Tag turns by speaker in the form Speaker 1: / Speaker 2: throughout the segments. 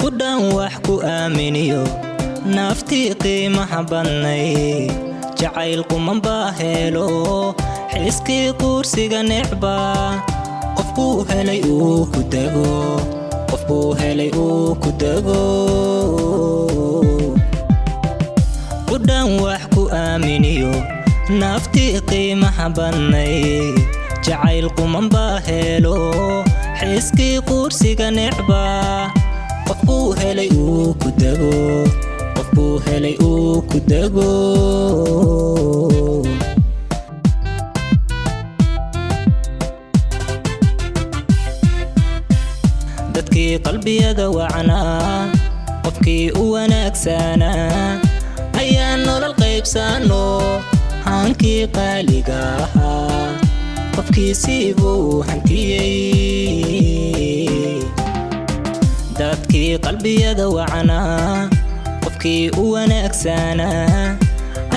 Speaker 1: kudaan wax ku aaminiyo naftii qiimaha badnay jacaylku ma baahelo xiskii kursiga necba qofku helay uu ku dago qofku helay uu ku dago kudaan wax ku aaminiyo naftii qiimaha badnay jacaylku ma baahelo xiskii kursiga necba qofku helay uu ku dago qofku helay uu ku dago dadkii qalbiyada wacna qofkii u wanaagsana ayaan nolol qaybsano hankii qaaliga ahaa qofkiisii buu hantiyey dadkii qalbiyada wacna qofkii u wanaagsana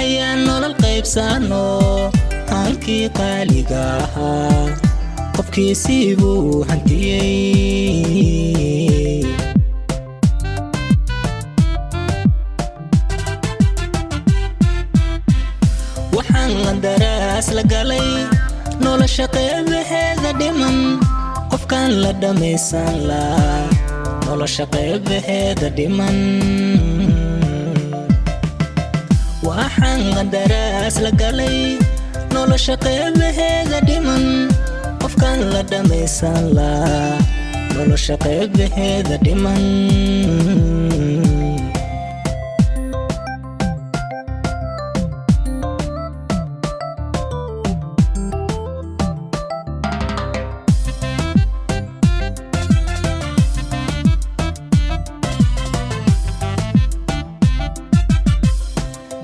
Speaker 1: ayaan nolol qaybsano hankii qaaliga ahaa qofkiisii buu hantiyey waxaan daraas la galay nolosha qeybaheeda dhiman qofkan la dhamaysan laa nolosha qeybaheeda dhiman waxaan daraas la galay nolosha qeybaheeda dhiman qofkan la dhamaysan laa nolosha qeybaheeda dhiman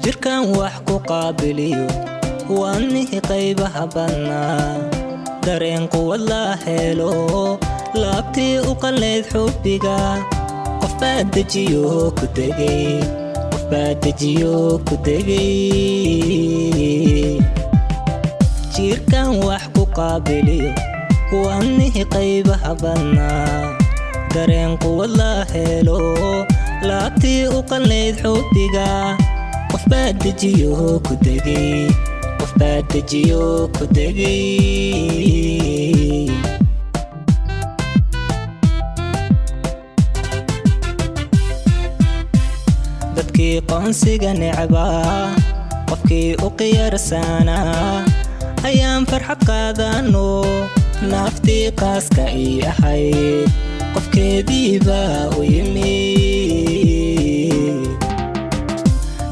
Speaker 1: jirkan wax ku qaabiliyo waanihi qaybaha badnaa dareen quwad la helo laabtii u qalleyd xubbiga qof baa dejiyo ku degay qof baa dejiyo ku degay jirkan wax ku qaabiliyo waanihi qaybaha badnaa dareen quwad la helo laabtii u qalleyd xubbiga qof baa dejiyo ku degay qof baa dejiyo ku degay dadkii qoonsiga necba qofkii u qiyarsana ayaan farxad qaadano naftii qaaska ii ahayd qofkeediiba u yimid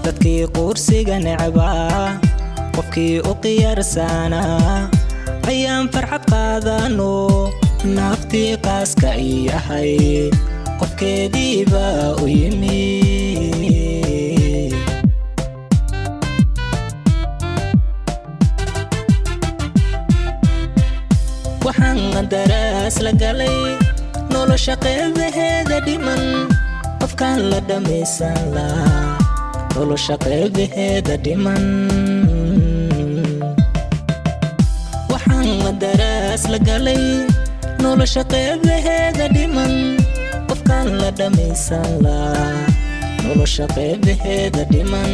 Speaker 1: dadkii kursiga necba qofkii u qiyarsana ayaan farxad qaadano naftii qaaska ii ahayd qofkeediiba u yimid waxaan daraas la galay nolosha qeybaheeda dhiman qofkan la dhamaysan laa nolosha qeybaheeda dhiman waxaan daraas la galay nolosha qeybaheeda dhiman qofkan la dhamaysan laa nolosha qeybaheeda dhiman